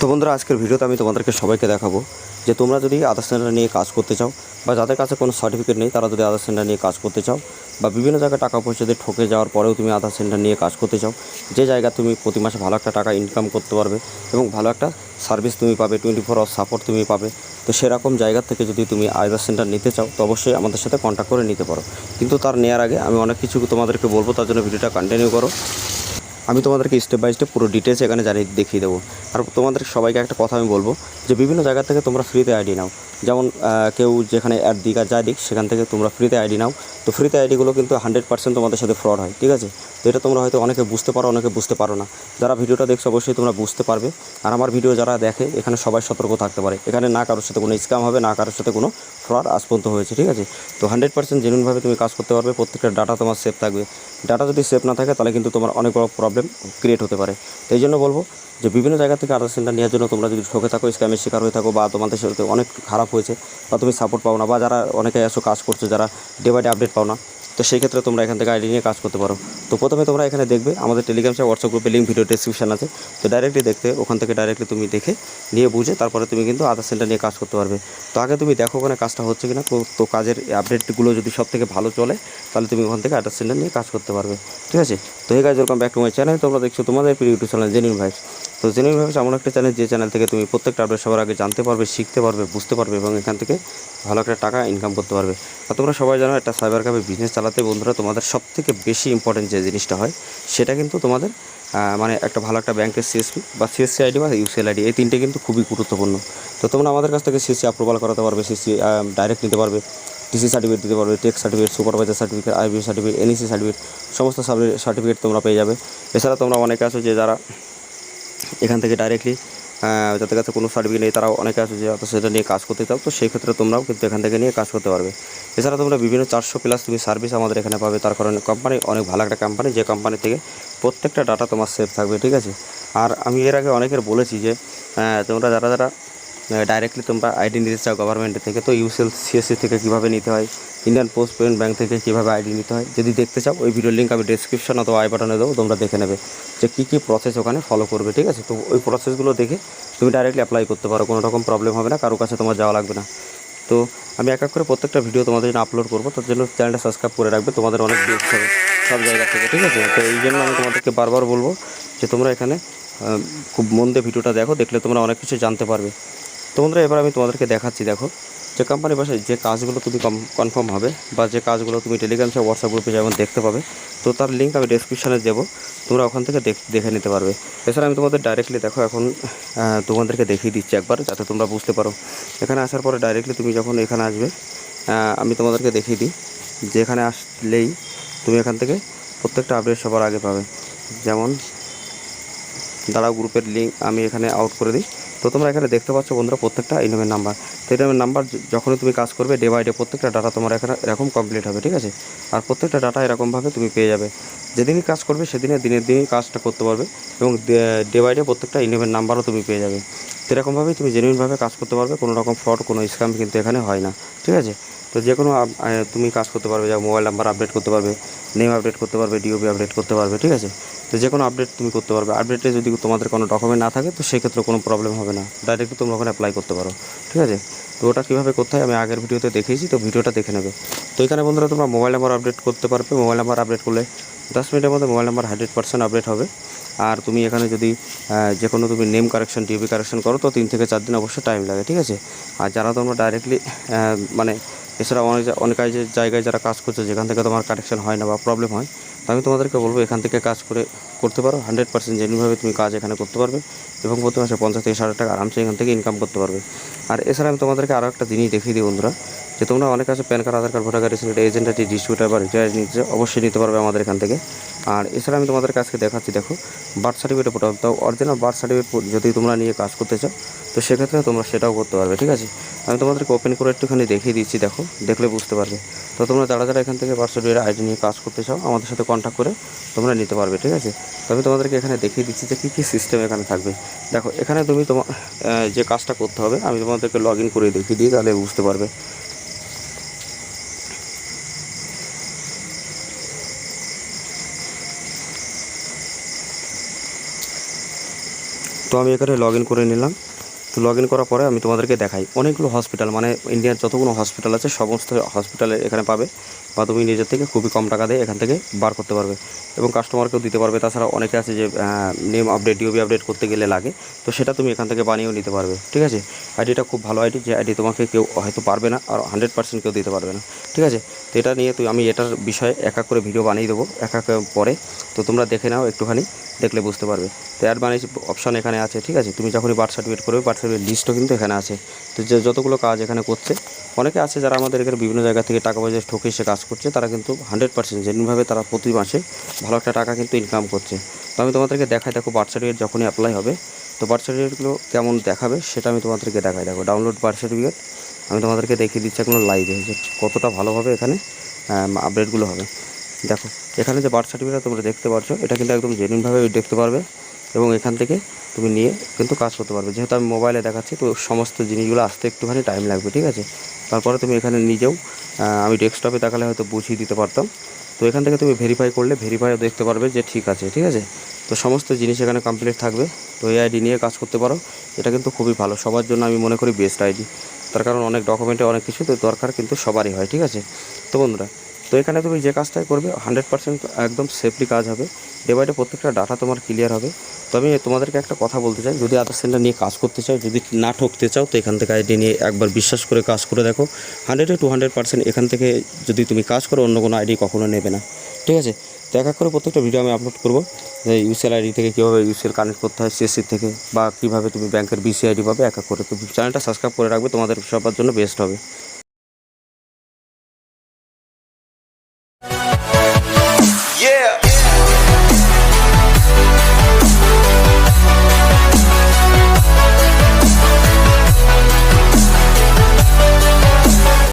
তো বন্ধুরা, আজকের ভিডিওতে আমি তোমাদেরকে সবাইকে দেখাবো যে তোমরা যদি আধার সেন্টার নিয়ে কাজ করতে চাও বা যাদের কাছে কোনো সার্টিফিকেট নেই তারা যদি আধার সেন্টার নিয়ে কাজ করতে চাও বা বিভিন্ন জায়গায় টাকা পয়সা দিয়ে ঠকে যাওয়ার পরেও তুমি আধার সেন্টার নিয়ে কাজ করতে চাও, যে জায়গায় তুমি প্রতি মাসে ভালো একটা টাকা ইনকাম করতে পারবে এবং ভালো একটা সার্ভিস তুমি পাবে, 24 আওয়ার সাপোর্ট তুমি পাবে, তো সেরকম জায়গা থেকে যদি তুমি আধার সেন্টার নিতে চাও তো অবশ্যই আমাদের সাথে কন্ট্যাক্ট করে নিতে পারো। কিন্তু তার নেওয়ার আগে আমি অনেক কিছু তোমাদেরকে বলবো, তার জন্য ভিডিওটা কন্টিনিউ করো। আমি তোমাদেরকে স্টেপ বাই স্টেপ পুরো ডিটেলস এখানে জানিয়ে দেখিয়ে দেবো। আর তোমাদের সবাইকে একটা কথা আমি বলবো যে বিভিন্ন জায়গা থেকে তোমরা ফ্রিতে আইডি নাও। যেমন কেউ যেখানে অ্যাড দিক আর যা দিক সেখান থেকে তোমরা ফ্রিতে আইডি নাও। তো ফ্রিতে আইডিগুলো কিন্তু 100% তোমাদের সাথে ফ্রড হয়, ঠিক আছে? তো এটা তোমরা হয়তো অনেকে বুঝতে পারো, অনেকে বুঝতে পারো না। যারা ভিডিওটা দেখছো অবশ্যই তোমরা বুঝতে পারবে। আর আমার ভিডিও যারা দেখে এখানে সবাই সতর্ক থাকতে পারে। এখানে না কারোর সাথে কোনো স্ক্যাম হবে, না কারোর সাথে কোনো ফ্রড আজ পর্যন্ত হয়েছে, ঠিক আছে? তো 100% জেনুইনভাবে তুমি কাজ করতে পারবে। প্রত্যেকটা ডাটা তোমার সেফ থাকবে। ডাটা যদি সেফ না থাকে তাহলে কিন্তু তোমার অনেক বড় প্রবলেম ক্রিয়েট হতে পারে। তো এই জন্য বলবো যে বিভিন্ন জায়গা থেকে আধার সেন্টার নেওয়ার জন্য তোমরা যদি ঠকে থাকো, স্ক্যামের শিকার হয়ে থাকো, বা তোমাদের সাথে অনেক খারাপ হয়েছে বা তুমি সাপোর্ট পাও না, বা যারা অনেকে এসো কাজ করছো যারা ডে বাই ডে আপডেট পাও না, তো সেই ক্ষেত্রে তোমরা এখান থেকে আইডি নিয়ে কাজ করতে পারো। তো প্রথমে তোমরা এখানে দেখবে আমাদের টেলিগ্রাম বা হোয়াটসঅ্যাপ গ্রুপে লিঙ্ক ভিডিও ডেসক্রিপশন আছে। তো ডাইরেক্টলি দেখতে ওখান থেকে ডাইরেক্টলি তুমি দেখে নিয়ে বুঝে তারপরে তুমি কিন্তু আধার সেন্টার নিয়ে কাজ করতে পারবে। তো আগে তুমি দেখো ওখানে কাজটা হচ্ছে কিনা। তো কাজের আপডেটগুলো যদি সব থেকে ভালো চলে তাহলে তুমি ওখান থেকে আধার সেন্টার নিয়ে কাজ করতে পারবে, ঠিক আছে? তো এই guys, welcome back to my channel. তোমরা দেখছো তোমাদের প্রিয় ইউটিউব চ্যানেল জেনুইন ভাইবস। তো জেনুইন ভাইবস এমন একটা চ্যানেল যে চ্যানেল থেকে তুমি প্রত্যেকটা আপডেট সবার আগে জানতে পারবে, শিখতে পারবে, বুঝতে পারবে এবং এখান থেকে ভালো একটা টাকা ইনকাম করতে পারবে। আর তোমরা সবাই জানো একটা সাইবার ক্যাফে বিজনেস চালাতে বন্ধুরা তোমাদের সবথেকে বেশি ইম্পর্টেন্ট যে জিনিসটা হয় সেটা কিন্তু তোমাদের মানে একটা ভালো একটা ব্যাংকের সিএসপি বা সিএসসি আইডি বা ইউসিএল আইডি, এই তিনটে কিন্তু খুবই গুরুত্বপূর্ণ। তো তোমরা আমাদের কাছ থেকে সিএসসি অ্যাপ্রুভাল করাতে পারবে, সিএসসি ডাইরেক্ট নিতে পারবে, টিসি সার্টিফিকেট দিতে পারবে, tax certificate, supervisor certificate, IB certificate, NEC certificate, সমস্ত সার্টিফিকেট তোমরা পেয়ে যাবে। এছাড়া তোমরা অনেকে আছো যে যারা এখান থেকে ডাইরেক্টলি যাদের কাছে কোনো সার্টিফিকেট নেই তারাও অনেকে আছে যে সেটা নিয়ে কাজ করতে চাও, তো সেই ক্ষেত্রে তোমরাও কিন্তু এখান থেকে নিয়ে কাজ করতে পারবে। এছাড়া তোমরা বিভিন্ন 400+ তুমি সার্ভিস আমাদের এখানে পাবে। তার কারণে কোম্পানি অনেক ভালো একটা কোম্পানি, যে কোম্পানি থেকে প্রত্যেকটা ডাটা তোমার সেফ থাকবে, ঠিক আছে? আর আমি এর আগে অনেকের বলেছি যে তোমরা যারা যারা ডাইরেক্টলি তোমরা আইডি নিতে চাও গভর্নমেন্টের থেকে, তো ইউসিএল সিএসসি থেকে কীভাবে নিতে হয়, ইন্ডিয়ান পোস্ট পেমেন্ট ব্যাঙ্ক থেকে কীভাবে আইডি নিতে হয়, যদি দেখতে চাও ওই ভিডিওর লিঙ্ক আমি ডেসক্রিপশন অথবা আই বাটনে দেবো, তোমরা দেখে নেবে যে কী কী প্রসেস ওখানে ফলো করবে, ঠিক আছে? তো ওই প্রসেসগুলো দেখে তুমি ডাইরেক্টলি অ্যাপ্লাই করতে পারো, কোনো রকম প্রবলেম হবে না, কারোর কাছে তোমার যাওয়া লাগবে না। তো আমি এক এক করে প্রত্যেকটা ভিডিও তোমাদের জন্য আপলোড করবো, তার জন্য চ্যানেলটা সাবস্ক্রাইব করে রাখবে, তোমাদের অনেক ভিউজ হবে সব জায়গা থেকে, ঠিক আছে? তো এই জন্য আমি তোমাদেরকে বারবার বলবো যে তোমরা এখানে খুব মন দিয়ে ভিডিওটা দেখো, দেখলে তোমরা অনেক কিছু জানতে পারবে। তো বন্ধুরা, এবার আমি তোমাদেরকে দেখাচ্ছি। দেখো যে কোম্পানির বাসায় যে কাজগুলো তুমি কনফার্ম হবে বা যে কাজগুলো তুমি টেলিগ্রাম বা হোয়াটসঅ্যাপ গ্রুপে যেমন দেখতে পাবে, তো তার লিঙ্ক আমি ডেসক্রিপশানে দেবো, তোমরা ওখান থেকে দেখে নিতে পারবে। এছাড়া আমি তোমাদের ডাইরেক্টলি দেখো এখন তোমাদেরকে দেখিয়ে দিচ্ছি একবার, যাতে তোমরা বুঝতে পারো। এখানে আসার পরে ডাইরেক্টলি তুমি যখন এখানে আসবে, আমি তোমাদেরকে দেখিয়ে দিই যে এখানে আসলেই তুমি এখান থেকে প্রত্যেকটা আপডেট সবার আগে পাবে। যেমন দাঁড়াও, গ্রুপের লিঙ্ক আমি এখানে আউট করে দিই। তো তোমরা এখানে দেখতে পাচ্ছ বন্ধুরা প্রত্যেকটা ইনকামের নাম্বার। তো ইনকামের নাম্বার যখনই তুমি কাজ করবে ডে বাই ডে প্রত্যেকটা ডাটা তোমার এখানে এরকম কমপ্লিট হবে, ঠিক আছে? আর প্রত্যেকটা ডাটা এরকমভাবে তুমি পেয়ে যাবে। যেদিনই কাজ করবে সেদিনে দিনের দিনই কাজটা করতে পারবে এবং ডে বাই ডে প্রত্যেকটা ইনকামের নাম্বারও তুমি পেয়ে যাবে। তো এরকমভাবেই তুমি জেনুইনভাবে কাজ করতে পারবে, কোনো রকম ফ্রড, কোনো স্ক্যাম কিন্তু এখানে হয় না, ঠিক আছে? তো যে কোনো তুমি কাজ করতে পারবে, যা মোবাইল নাম্বার আপডেট করতে পারবে, নেম আপডেট করতে পারবে, ডিওবি আপডেট করতে পারবে, ঠিক আছে? তো যে কোনো আপডেট তুমি করতে পারবে। আপডেটে যদি তোমাদের কোনো ডকুমেন্ট না থাকে তো সেই ক্ষেত্রে কোনো প্রবলেম হবে না, ডাইরেক্টলি তোমরা ওখানে অ্যাপ্লাই করতে পারো, ঠিক আছে? তো ওটা কীভাবে করতে হয় আমি আগের ভিডিওতে দেখিয়েছি, তো ভিডিওটা দেখে নেবে। তো এখানে বন্ধুরা তোমরা মোবাইল নাম্বার আপডেট করতে পারবে। মোবাইল নাম্বার আপডেট করলে 10 মিনিটের মধ্যে মোবাইল নাম্বার 100% আপডেট হবে। আর তুমি এখানে যদি যে কোনো তুমি নেম কারেকশন, ডিওবি কারেকশন করো তো 3 থেকে 4 দিন অবশ্যই টাইম লাগে, ঠিক আছে? আর যারা তোমরা ডাইরেক্টলি মানে এছাড়া অনেক জায়গায় যারা কাজ করছে যেখান থেকে তোমার কারেকশন হয় না বা প্রবলেম হয়, তো আমি তোমাদেরকে বলবো এখান থেকে কাজ করতে পারো। 100% জেনুইনভাবে তুমি কাজ এখানে করতে পারবে এবং প্রতি মাসে 50 থেকে 60 টাকা আরামসে এখান থেকে ইনকাম করতে পারবে। আর এছাড়া আমি তোমাদেরকে আরও একটা জিনিস দেখিয়ে দিই বন্ধুরা, যে তোমরা অনেক আছে PAN card, Aadhaar card, voter card, resident, agent ID, distributor বা রিটায়ার নিতে অবশ্যই নিতে পারবে আমাদের এখান থেকে। আর এছাড়া আমি তোমাদের কাছে দেখাচ্ছি, দেখো বার্থ সার্টিফিকেট ফটো, তো অরিজিনাল বার্থ সার্টিফিকেট যদি তোমরা নিয়ে কাজ করতে চাও তো সেক্ষেত্রে তোমরা সেটাও করতে পারবে, ঠিক আছে? আমি তোমাদেরকে ওপেন করে একটুখানি দেখিয়ে দিচ্ছি, দেখো, দেখলে বুঝতে পারবে। তো তোমরা যারা যারা এখান থেকে বার্থ সার্টিফিকেট আইডি নিয়ে কাজ করতে চাও আমাদের সাথে কন্ট্যাক্ট করে তোমরা নিতে পারবে, ঠিক আছে? তো আমি তোমাদেরকে এখানে দেখিয়ে দিচ্ছি যে কী কী সিস্টেম এখানে থাকবে। দেখো এখানে তুমি তোমার যে কাজটা করতে হবে আমি তোমাদেরকে লগ ইন করে দেখিয়ে দিই, তাহলে বুঝতে পারবে। তো আমি এখানে লগ ইন করে নিলাম। তো লগ ইন করার পরে আমি তোমাদেরকে দেখাই অনেকগুলো হসপিটাল, মানে ইন্ডিয়ার যতগুলো হসপিটাল আছে সমস্ত হসপিটালে এখানে পাবে, বা তুমি নিজের থেকে খুবই কম টাকা দিয়ে এখান থেকে বার করতে পারবে এবং কাস্টমারকেও দিতে পারবে। তাছাড়া অনেকে আছে যে নেম আপডেট ডিওবি আপডেট করতে গেলে লাগে, তো সেটা তুমি এখান থেকে বানিয়েও নিতে পারবে। ঠিক আছে, আইডিটা খুব ভালো আইডি, যে আইডি তোমাকে কেউ হয়তো পারবে না আর 100% কেউ দিতে পারবে না। ঠিক আছে, তো এটা নিয়ে আমি এটার বিষয়ে এক এক করে ভিডিও বানিয়ে দেবো এক এক পরে, তো তোমরা দেখে নাও, একটুখানি দেখলে বুঝতে পারবে। তো অ্যাড মানি অপশান এখানে আছে। ঠিক আছে, তুমি যখনই বার্থ সার্টিফিকেট করবে বার্থ সার্টিফিকেট লিস্টও কিন্তু এখানে আছে। তো যে যতগুলো কাজ এখানে করছে, অনেকে আছে যারা আমাদের এখানে বিভিন্ন জায়গা থেকে টাকা পয়সা ঠকে এসে কাজ করছে, তারা কিন্তু 100% জেনুইনভাবে তারা প্রতি মাসে ভালো একটা টাকা কিন্তু ইনকাম করছে। তো আমি তোমাদেরকে দেখাই, দেখো বার্থ সার্টিফিকেট যখনই অ্যাপ্লাই হবে, তো বার্থ সার্টিফিকেটগুলো কেমন দেখাবে সেটা আমি তোমাদেরকে দেখাই। দেখো ডাউনলোড বার্থ সার্টিফিকেট, আমি তোমাদেরকে দেখিয়ে দিচ্ছি এখনো লাইভে যে কতটা ভালোভাবে এখানে আপডেটগুলো হবে। দেখো এখানে যে বার্থ সার্টিফিকেট তোমরা দেখতে পাচ্ছ, এটা কিন্তু একদম জেনুইনভাবে দেখতে পারবে এবং এখান থেকে তুমি নিয়ে কিন্তু কাজ করতে পারবে। যেহেতু আমি মোবাইলে দেখাচ্ছি, তো সমস্ত জিনিসগুলো আসতে একটুখানি টাইম লাগবে। ঠিক আছে, তারপরে তুমি এখানে নিজেও আমি ডেস্কটপে দেখালে হয়তো বুঝিয়ে দিতে পারতাম। তো এখান থেকে তুমি ভেরিফাই করলে ভেরিফাইও দেখতে পারবে যে ঠিক আছে। ঠিক আছে, তো সমস্ত জিনিস এখানে কমপ্লিট থাকবে। তো এই আইডি নিয়ে কাজ করতে পারো, এটা কিন্তু খুবই ভালো, সবার জন্য আমি মনে করি বেস্ট আইডি। তার কারণ অনেক ডকুমেন্টে অনেক কিছু তো দরকার কিন্তু সবারই হয়। ঠিক আছে, তো বন্ধুরা, তো এখানে তুমি যে কাজটাই করবে 100% একদম সেফলি কাজ হবে, ডে বাই ডে প্রত্যেকটা ডাটা তোমার ক্লিয়ার হবে। তো আমি তোমাদেরকে একটা কথা বলতে চাই, যদি আধার সেন্টার নিয়ে কাজ করতে চাও, যদি না ঠকতে চাও, তো এখান থেকে আইডি নিয়ে একবার বিশ্বাস করে কাজ করে দেখো। 100-200% এখান থেকে যদি তুমি কাজ করো, অন্য কোনো আইডি কখনো নেবে না। ঠিক আছে, তো এক এক করে প্রত্যেকটা ভিডিও আমি আপলোড করবো, যে ইউসিএল আইডি থেকে কীভাবে ইউসিএল কানেক্ট করতে হয় সিএসসি থেকে, বা কীভাবে তুমি ব্যাংকের বিসি আইডি পাবে, এক এক করে। তো চ্যানেলটা সাবস্ক্রাইব করে রাখবে, তোমাদের সবার জন্য বেস্ট হবে।